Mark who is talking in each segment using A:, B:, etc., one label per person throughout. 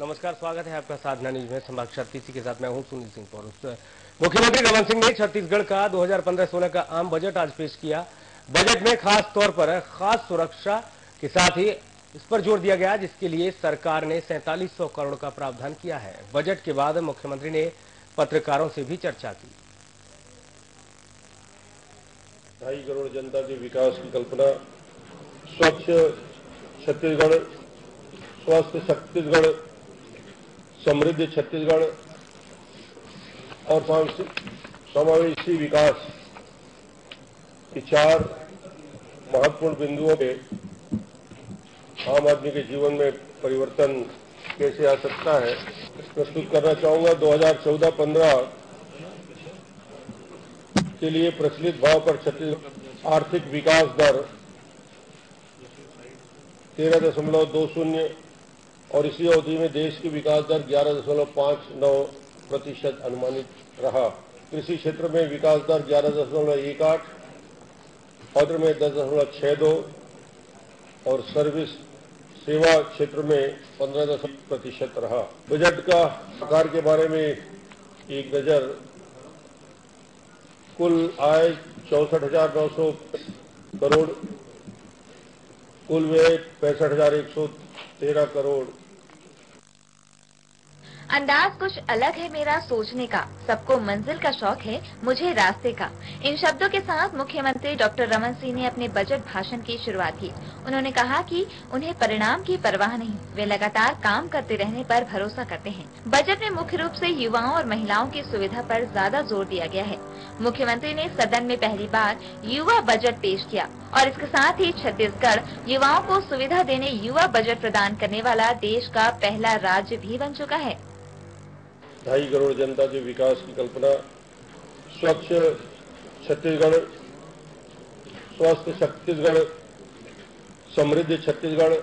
A: नमस्कार, स्वागत है आपका साधना न्यूज में। संभाग 36 के साथ मैं हूं सुनील सिंह पौरुष। मुख्यमंत्री रमन सिंह ने छत्तीसगढ़ का 2015-16 का आम बजट आज पेश किया। बजट में खास तौर पर खास सुरक्षा के साथ ही इस पर जोर दिया गया जिसके लिए सरकार ने 4700 करोड़ का प्रावधान किया है। बजट के बाद मुख्यमंत्री ने पत्रकारों से भी चर्चा की।
B: 2.5 करोड़ जनता के विकास की कल्पना, स्वच्छ छत्तीसगढ़, स्वस्थ छत्तीसगढ़, समृद्ध छत्तीसगढ़ और समावेशी विकास की 4 महत्वपूर्ण बिंदुओं पे आम आदमी के जीवन में परिवर्तन कैसे आ सकता है प्रस्तुत करना चाहूंगा। 2014-15 के लिए प्रचलित भाव पर छत्तीसगढ़ आर्थिक विकास दर 13.20 और इसी अवधि में देश की विकास दर 11.59% अनुमानित रहा। कृषि क्षेत्र में विकास दर 11.18, ऑर्डर में 10.62 और सर्विस सेवा क्षेत्र में 15% रहा। बजट का आकार के बारे में एक नजर, कुल आय 64,900 करोड़, कुल व्यय 65,113 करोड़।
C: अंदाज कुछ अलग है मेरा सोचने का, सबको मंजिल का शौक है, मुझे रास्ते का। इन शब्दों के साथ मुख्यमंत्री डॉक्टर रमन सिंह ने अपने बजट भाषण की शुरुआत की। उन्होंने कहा कि उन्हें परिणाम की परवाह नहीं, वे लगातार काम करते रहने पर भरोसा करते हैं। बजट में मुख्य रूप से युवाओं और महिलाओं की सुविधा पर ज्यादा जोर दिया गया है। मुख्यमंत्री ने सदन में पहली बार युवा बजट पेश किया और इसके साथ ही छत्तीसगढ़ युवाओं को सुविधा देने युवा बजट प्रदान करने वाला देश का पहला राज्य भी बन चुका है।
B: 2.5 करोड़ जनता के विकास की कल्पना, स्वच्छ छत्तीसगढ़, स्वस्थ छत्तीसगढ़, समृद्ध छत्तीसगढ़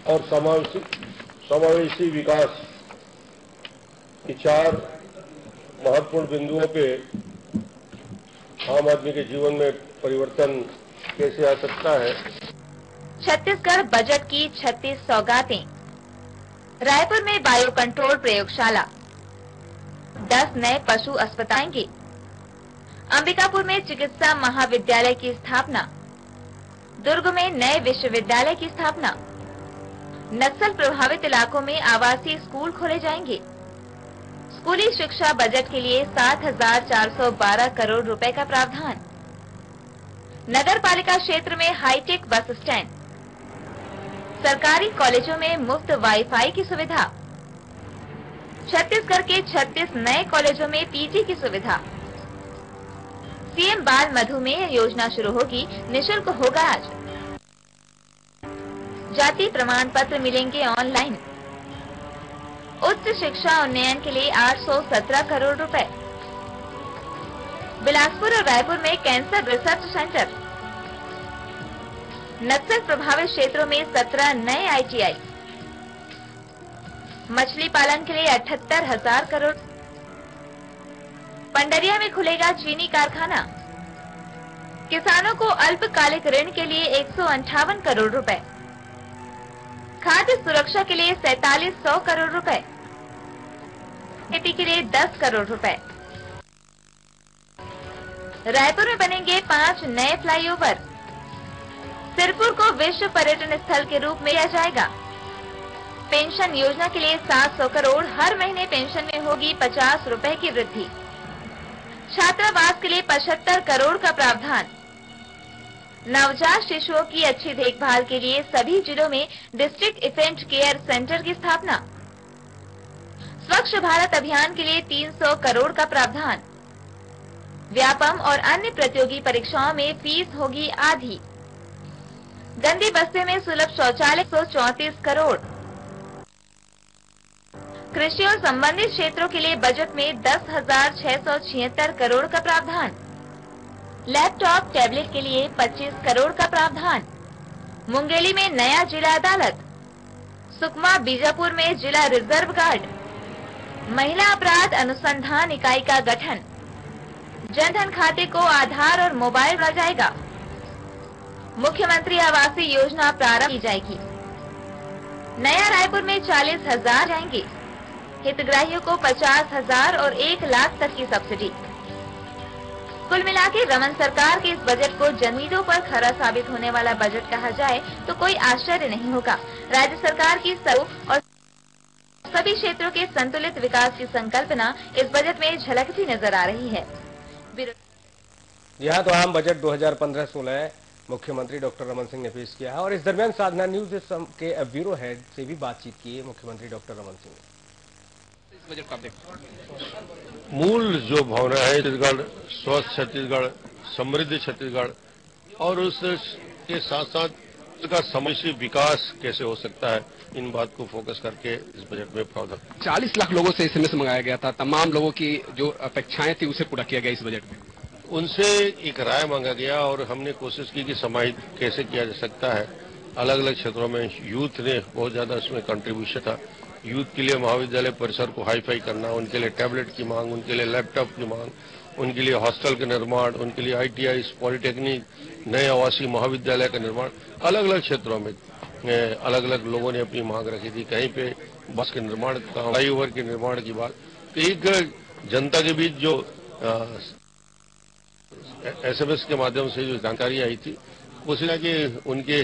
B: और समावेशी विकास की 4 महत्वपूर्ण बिंदुओं पे आम आदमी के जीवन में परिवर्तन कैसे आ सकता है।
C: छत्तीसगढ़ बजट की 36 सौगातें। रायपुर में बायो कंट्रोल प्रयोगशाला, 10 नए पशु अस्पताल आएंगे। अंबिकापुर में चिकित्सा महाविद्यालय की स्थापना, दुर्ग में नए विश्वविद्यालय की स्थापना। नक्सल प्रभावित इलाकों में आवासीय स्कूल खोले जाएंगे। स्कूली शिक्षा बजट के लिए 7,412 करोड़ रुपए का प्रावधान। नगर पालिका क्षेत्र में हाईटेक बस स्टैंड। सरकारी कॉलेजों में मुफ्त वाईफाई की सुविधा। छत्तीसगढ़ के 36 नए कॉलेजों में पीजी की सुविधा। सीएम बाल मधुमेह योजना शुरू होगी, निःशुल्क होगा आज। जाति प्रमाण पत्र मिलेंगे ऑनलाइन। उच्च शिक्षा उन्नयन के लिए 817 करोड़ रुपए। बिलासपुर और रायपुर में कैंसर रिसर्च सेंटर। नक्सल प्रभावित क्षेत्रों में 17 नए आईटीआई। मछली पालन के लिए 78,000 करोड़। पंडरिया में खुलेगा चीनी कारखाना। किसानों को अल्पकालिक ऋण के लिए 158 करोड़ रुपए। खाद्य सुरक्षा के लिए 4700 करोड़ रुपए। खेती के लिए 10 करोड़ रुपए। रायपुर में बनेंगे 5 नए फ्लाईओवर। सिरपुर को विश्व पर्यटन स्थल के रूप में लिया जाएगा। पेंशन योजना के लिए 700 करोड़, हर महीने पेंशन में होगी 50 रुपए की वृद्धि। छात्रावास के लिए 75 करोड़ का प्रावधान। नवजात शिशुओं की अच्छी देखभाल के लिए सभी जिलों में डिस्ट्रिक्ट इन्फेंट केयर सेंटर की स्थापना। स्वच्छ भारत अभियान के लिए 300 करोड़ का प्रावधान। व्यापम और अन्य प्रतियोगी परीक्षाओं में फीस होगी आधी। गंदी बस्ती में सुलभ शौचालय 134 करोड़। कृषि और संबंधित क्षेत्रों के लिए बजट में 10,676 करोड़ का प्रावधान। लैपटॉप टैबलेट के लिए 25 करोड़ का प्रावधान। मुंगेली में नया जिला अदालत। सुकमा बीजापुर में जिला रिजर्व गार्ड। महिला अपराध अनुसंधान इकाई का गठन। जनधन खाते को आधार और मोबाइल जोड़ा जाएगा। मुख्यमंत्री आवासीय योजना प्रारंभ की जाएगी। नया रायपुर में 40,000 जाएंगी। हितग्राहियों को 50,000 और 1 लाख तक की सब्सिडी। कुल मिलाकर रमन सरकार के इस बजट को जनमीदों पर खरा साबित होने वाला बजट कहा जाए तो कोई आश्चर्य नहीं होगा। राज्य सरकार की और सभी क्षेत्रों के संतुलित विकास की संकल्पना इस बजट में झलकती नजर आ रही है।
A: यहाँ तो आम बजट 2015-16 मुख्यमंत्री डॉक्टर रमन सिंह ने पेश किया है और इस दरमियान साधना न्यूज के ब्यूरो हेड से भी बातचीत की है मुख्यमंत्री डॉक्टर रमन सिंह ने।
B: मूल जो भावना है छत्तीसगढ़, स्वस्थ छत्तीसगढ़, समृद्ध छत्तीसगढ़ और उसके साथ साथ इसका समावेशी विकास कैसे हो सकता है, इन बात को फोकस करके इस बजट में प्रावधान।
D: 40 लाख लोगों से एसएमएस मंगाया गया था। तमाम लोगों की जो अपेक्षाएं थी उसे पूरा किया गया इस बजट में।
B: उनसे एक राय मांगा गया और हमने कोशिश की कि समाहित कैसे किया जा सकता है। अलग अलग क्षेत्रों में यूथ ने बहुत ज्यादा इसमें कंट्रीब्यूशन था। यूथ के लिए महाविद्यालय परिसर को हाईफाई करना, उनके लिए टैबलेट की मांग, उनके लिए लैपटॉप की मांग, उनके लिए हॉस्टल का निर्माण, उनके लिए आईटीआई, पॉलिटेक्निक, नए आवासीय महाविद्यालय का निर्माण, अलग अलग क्षेत्रों में अलग अलग लोगों ने अपनी मांग रखी थी। कहीं पे बस के निर्माण का, फ्लाईओवर के निर्माण की बात। एक जनता के बीच जो एसएमएस के माध्यम से जो जानकारी आई थी, कोशिश कि उनके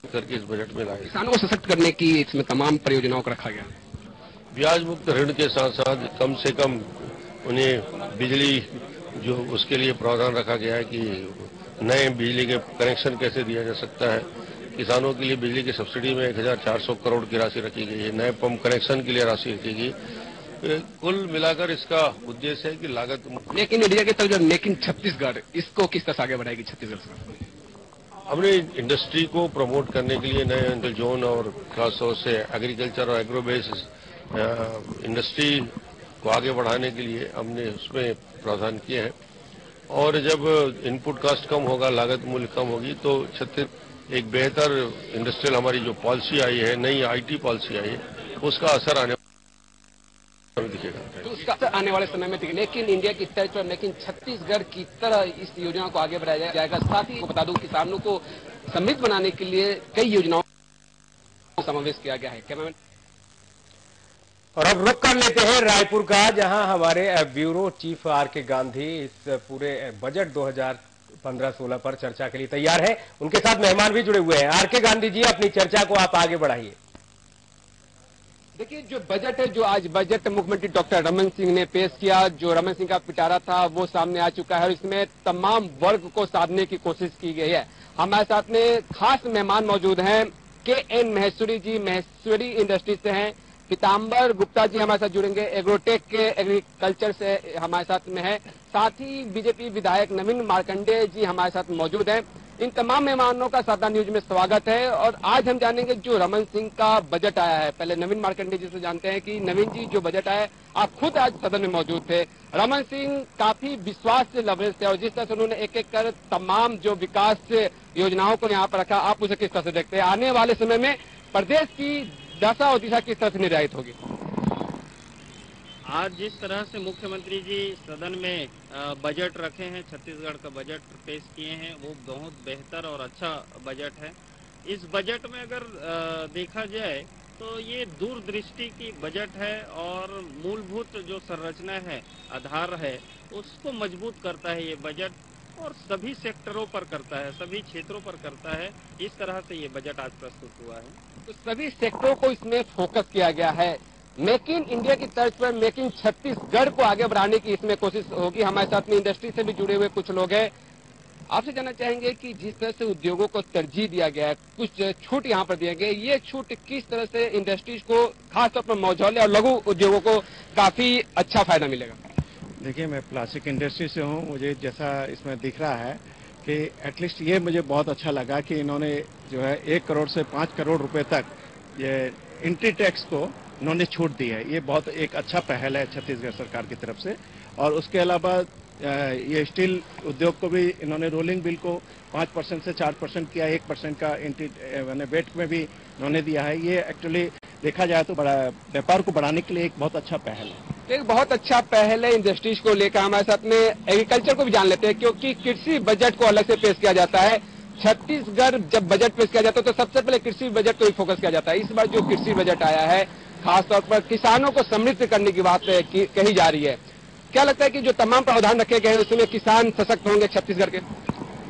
B: करके इस बजट में लाए।
D: किसानों को सशक्त करने की इसमें तमाम परियोजनाओं को रखा गया।
B: ब्याज मुक्त ऋण के साथ साथ कम से कम उन्हें बिजली जो उसके लिए प्रावधान रखा गया है कि नए बिजली के कनेक्शन कैसे दिया जा सकता है। किसानों के लिए बिजली की सब्सिडी में 1,400 करोड़ की राशि रखी गई है। नए पंप कनेक्शन के लिए राशि रखी गई। कुल मिलाकर इसका उद्देश्य है कि लागत
D: मेक इन इंडिया के तहत जो मेक इन छत्तीसगढ़, इसको किस तरह से आगे बढ़ाएगी छत्तीसगढ़ सरकार?
B: हमने इंडस्ट्री को प्रमोट करने के लिए नए इंडस्ट्रियल जोन और खासतौर से एग्रीकल्चर और एग्रो बेस इंडस्ट्री को आगे बढ़ाने के लिए हमने उसमें प्रावधान किए हैं। और जब इनपुट कॉस्ट कम होगा, लागत मूल्य कम होगी, तो छत्तीसगढ़ एक बेहतर इंडस्ट्रियल हमारी जो पॉलिसी आई है, नई आईटी पॉलिसी आई है, उसका असर आने दिखेगा।
D: तो उसका असर आने वाले समय में दिखेगा। लेकिन इंडिया की तर्ज पर लेकिन छत्तीसगढ़ की तरह इस योजना को आगे बढ़ाया जाएगा। साथ ही बता दूं, किसानों को समृद्ध बनाने के लिए कई योजनाओं का समावेश किया गया है। कैमरामैन
A: और अब रुक कर लेते हैं रायपुर का, जहां हमारे ब्यूरो चीफ आर.के. गांधी इस पूरे बजट 2015-16 पर चर्चा के लिए तैयार है। उनके साथ मेहमान भी जुड़े हुए हैं। आर.के. गांधी जी, अपनी चर्चा को आप आगे बढ़ाइए।
D: देखिए, जो बजट है, जो आज बजट मुख्यमंत्री डॉक्टर रमन सिंह ने पेश किया, जो रमन सिंह का पिटारा था वो सामने आ चुका है और इसमें तमाम वर्ग को साधने की कोशिश की गई है। हमारे साथ में खास मेहमान मौजूद हैं। के.एन. महेश्वरी जी, महेश्वरी इंडस्ट्री से हैं। पीताम्बर गुप्ता जी हमारे साथ जुड़ेंगे, एग्रोटेक के एग्रीकल्चर से हमारे साथ में है। साथ ही बीजेपी विधायक नवीन मार्कंडेय जी हमारे साथ मौजूद हैं। इन तमाम मेहमानों का साधना न्यूज में स्वागत है। और आज हम जानेंगे जो रमन सिंह का बजट आया है। पहले नवीन मार्कंडेय जी से जानते हैं कि नवीन जी, जो बजट आया, आप खुद आज सदन में मौजूद थे। रमन सिंह काफी विश्वास से लबरेज थे और जिस तरह से उन्होंने एक एक कर तमाम जो विकास योजनाओं को यहाँ पर रखा, आप उसे किस तरह से देखते हैं? आने वाले समय में प्रदेश की दशा और दिशा किस तरह से निर्धारित होगी?
E: आज जिस तरह से मुख्यमंत्री जी सदन में बजट रखे हैं, छत्तीसगढ़ का बजट पेश किए हैं, वो बहुत बेहतर और अच्छा बजट है। इस बजट में अगर देखा जाए तो ये दूरदृष्टि की बजट है और मूलभूत जो संरचना है, आधार है, उसको मजबूत करता है ये बजट और सभी सेक्टरों पर करता है, सभी क्षेत्रों पर करता है। इस तरह से ये बजट आज प्रस्तुत हुआ है।
D: तो सभी सेक्टरों को इसमें फोकस किया गया है। मेक इन इंडिया की तर्ज पर मेक इन छत्तीसगढ़ को आगे बढ़ाने की इसमें कोशिश होगी। हमारे साथ में इंडस्ट्री से भी जुड़े हुए कुछ लोग हैं। आपसे जानना चाहेंगे कि जिस तरह से उद्योगों को तरजीह दिया गया है, कुछ छूट यहाँ पर दिए गए, ये छूट किस तरह से इंडस्ट्रीज को, खासतौर पर मझौले और लघु उद्योगों को काफी अच्छा फायदा मिलेगा?
F: देखिए, मैं प्लास्टिक इंडस्ट्री से हूँ। मुझे जैसा इसमें दिख रहा है कि एटलीस्ट ये मुझे बहुत अच्छा लगा कि इन्होंने जो है 1 करोड़ से 5 करोड़ रुपए तक ये एंट्री टैक्स को इन्होंने छूट दी है। ये बहुत एक अच्छा पहल है छत्तीसगढ़ सरकार की तरफ से। और उसके अलावा ये स्टील उद्योग को भी इन्होंने रोलिंग बिल को 5% से 4% किया, 1% का एंट्री वेट में भी इन्होंने दिया है। ये एक्चुअली देखा जाए तो बड़ा व्यापार को बढ़ाने के लिए एक बहुत अच्छा पहल है।
D: एक बहुत अच्छा पहल है इंडस्ट्रीज को लेकर। हमारे साथ में एग्रीकल्चर को भी जान लेते हैं, क्योंकि कृषि बजट को अलग से पेश किया जाता है। छत्तीसगढ़ जब बजट पेश किया जाता है तो सबसे पहले कृषि बजट को ही फोकस किया जाता है। इस बार जो कृषि बजट आया है खासतौर पर किसानों को समृद्ध करने की बात कही जा रही है। क्या लगता है कि जो तमाम प्रावधान रखे गए हैं उसमें किसान सशक्त होंगे छत्तीसगढ़ के?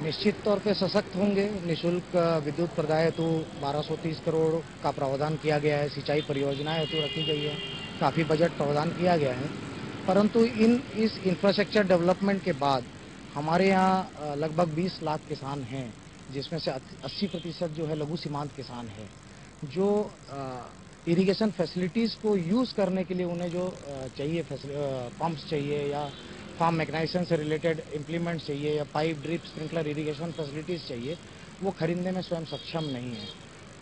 G: निश्चित तौर पे सशक्त होंगे। निःशुल्क विद्युत प्रदाय हेतु 1230 करोड़ का प्रावधान किया गया है। सिंचाई परियोजनाएं हेतु रखी गई है। काफी बजट प्रावधान किया गया है, परंतु इस इंफ्रास्ट्रक्चर डेवलपमेंट के बाद हमारे यहाँ लगभग 20 लाख किसान हैं, जिसमें से 80% जो है लघु सीमांत किसान है, जो इरिगेशन फैसिलिटीज को यूज करने के लिए उन्हें जो चाहिए पंप्स चाहिए या फार्म मैकेनाइजेशन से रिलेटेड इम्प्लीमेंट चाहिए या pipe drip sprinkler irrigation facilities चाहिए, वो खरीदने में स्वयं सक्षम नहीं है।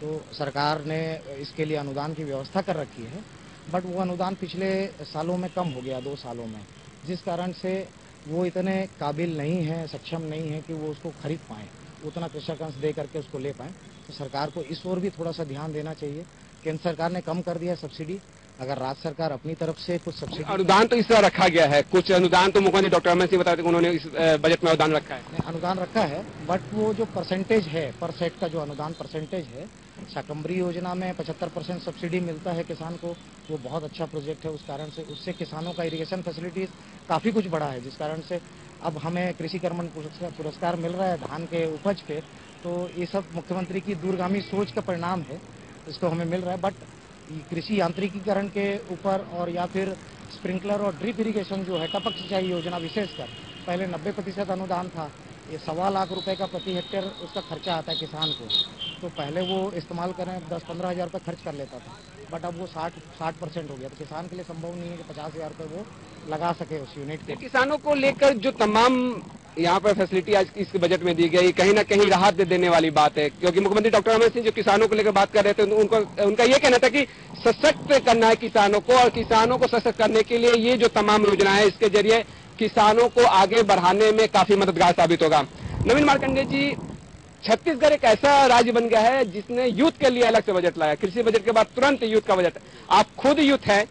G: तो सरकार ने इसके लिए अनुदान की व्यवस्था कर रखी है, बट वो अनुदान पिछले सालों में कम हो गया, 2 सालों में, जिस कारण से वो इतने काबिल नहीं है, सक्षम नहीं है कि वो उसको खरीद पाएं, उतना कृषक अंश दे करके उसको ले पाएं। तो सरकार को इस ओर भी थोड़ा सा ध्यान देना चाहिए। केंद्र सरकार ने कम कर दिया सब्सिडी, अगर राज्य सरकार अपनी तरफ से कुछ सब्सिडी,
D: अनुदान तो इस तरह रखा गया है, कुछ अनुदान तो मुख्यमंत्री डॉक्टर रमन सिंह बताते हैं उन्होंने इस बजट में अनुदान रखा है।
G: अनुदान रखा है, बट वो जो परसेंटेज है, पर सेट का जो अनुदान परसेंटेज है, शाकंभरी योजना में 75% सब्सिडी मिलता है किसान को, वो बहुत अच्छा प्रोजेक्ट है। उस कारण से उससे किसानों का इरिगेशन फैसिलिटीज काफी कुछ बढ़ा है, जिस कारण से अब हमें कृषि कर्मण पुरस्कार मिल रहा है धान के उपज पे। तो ये सब मुख्यमंत्री की दूरगामी सोच का परिणाम है, इसको हमें मिल रहा है। बट कृषि यांत्रिकीकरण के ऊपर और या फिर स्प्रिंकलर और ड्रिप इरिगेशन जो है, टपक सिंचाई योजना विशेषकर, पहले 90% अनुदान था, ये 1.25 लाख रुपए का प्रति हेक्टेयर उसका खर्चा आता है किसान को। तो पहले वो इस्तेमाल करें 10-15 हज़ार रुपये खर्च कर लेता था, बट अब वो 60% हो गया। तो किसान के लिए संभव नहीं है कि 50,000 रुपये वो लगा सके उस यूनिट के।
D: किसानों को लेकर जो तमाम यहाँ पर फैसिलिटी आज इस बजट में दी गई, कहीं ना कहीं राहत देने वाली बात है, क्योंकि मुख्यमंत्री डॉक्टर रमन सिंह जो किसानों को लेकर बात कर रहे थे, उनका ये कहना था कि सशक्त करना है किसानों को, और किसानों को सशक्त करने के लिए ये जो तमाम योजनाएं है इसके जरिए किसानों को आगे बढ़ाने में काफी मददगार साबित होगा। नवीन मार्कंडेय जी, छत्तीसगढ़ एक ऐसा राज्य बन गया है जिसने यूथ के लिए अलग से बजट लाया। कृषि बजट के बाद तुरंत यूथ का बजट। आप खुद यूथ है,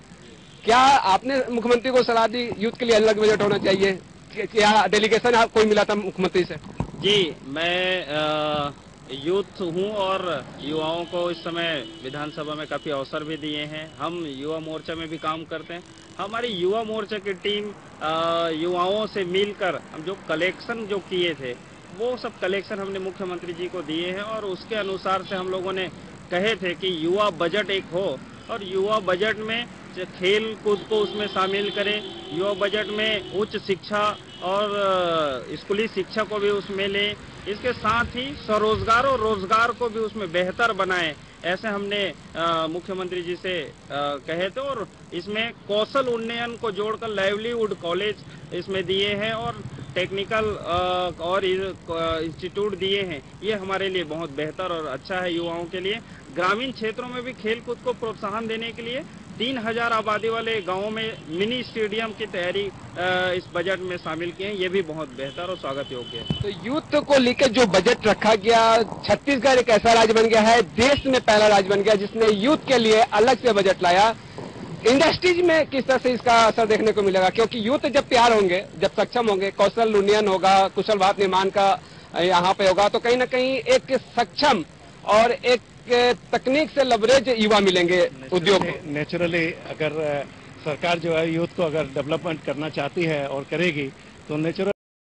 D: क्या आपने मुख्यमंत्री को सलाह दी यूथ के लिए अलग बजट होना चाहिए? क्या डेलीगेशन आपको कोई मिला था मुख्यमंत्री से?
E: जी, मैं यूथ हूं और युवाओं को इस समय विधानसभा में काफी अवसर भी दिए हैं। हम युवा मोर्चा में भी काम करते हैं। हमारी युवा मोर्चा की टीम युवाओं से मिलकर हम जो कलेक्शन जो किए थे, वो सब कलेक्शन हमने मुख्यमंत्री जी को दिए हैं, और उसके अनुसार से हम लोगों ने कहे थे कि युवा बजट एक हो, और युवा बजट में खेल कूद को उसमें शामिल करें, युवा बजट में उच्च शिक्षा और स्कूली शिक्षा को भी उसमें लें, इसके साथ ही स्वरोजगार और रोजगार को भी उसमें बेहतर बनाएं। ऐसे हमने मुख्यमंत्री जी से कहे थे, और इसमें कौशल उन्नयन को जोड़कर लाइवलीहुड कॉलेज इसमें दिए हैं और टेक्निकल और इंस्टीट्यूट दिए हैं। ये हमारे लिए बहुत बेहतर और अच्छा है युवाओं के लिए। ग्रामीण क्षेत्रों में भी खेल कूद को प्रोत्साहन देने के लिए 3000 आबादी वाले गांवों में मिनी स्टेडियम की तैयारी इस बजट में शामिल किए हैं। ये भी बहुत बेहतर और स्वागत योग्य है।
D: तो यूथ को लेकर जो बजट रखा गया, छत्तीसगढ़ एक ऐसा राज्य बन गया है, देश में पहला राज्य बन गया जिसने यूथ के लिए अलग से बजट लाया। इंडस्ट्रीज में किस तरह से इसका असर देखने को मिलेगा? क्योंकि यूथ जब तैयार होंगे, जब सक्षम होंगे, कौशल उन्नयन होगा, कुशल भारत निर्माण का यहाँ पे होगा, तो कहीं ना कहीं एक सक्षम और एक तकनीक से लवरेज युवा मिलेंगे उद्योग।
F: नेचुरली अगर सरकार जो है यूथ को अगर डेवलपमेंट करना चाहती है और करेगी, तो नेचुरल